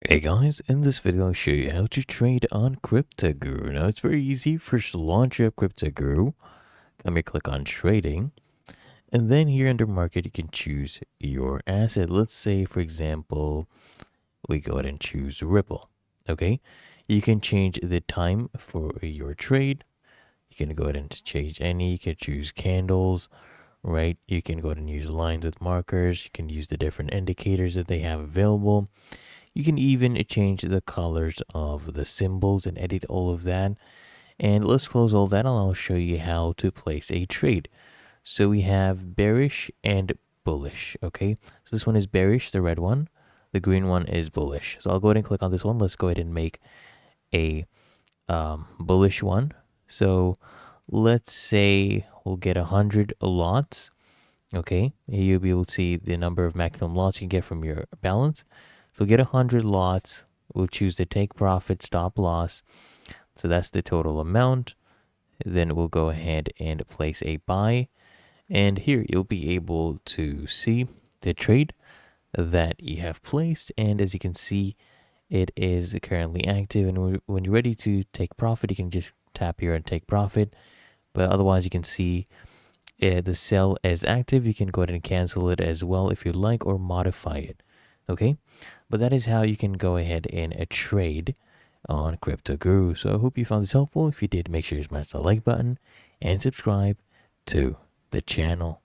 Hey guys, in this video I'll show you how to trade on Cryptoguru. Now it's very easy. First launch up Cryptoguru, come here, click on trading, and then here under market you can choose your asset. Let's say for example, we go ahead and choose Ripple. Okay, you can change the time for your trade. You can go ahead and change any, you can choose candles, right? You can go ahead and use lines with markers. You can use the different indicators that they have available. You can even change the colors of the symbols and edit all of that. And let's close all that and I'll show you how to place a trade. So we have bearish and bullish. Okay, so this one is bearish, the red one. The green one is bullish. So I'll go ahead and click on this one. Let's go ahead and make a bullish one. So let's say we'll get 100 lots. Okay, you'll be able to see the number of maximum lots you can get from your balance. So get 100 lots. We'll choose the take profit stop loss. So that's the total amount. Then we'll go ahead and place a buy. And here you'll be able to see the trade that you have placed. And as you can see, it is currently active. And when you're ready to take profit, you can just tap here and take profit. But otherwise, you can see the sell as active. You can go ahead and cancel it as well if you like, or modify it. Okay, but that is how you can go ahead and trade on Cryptoguru. So I hope you found this helpful. If you did, make sure you smash the like button and subscribe to the channel.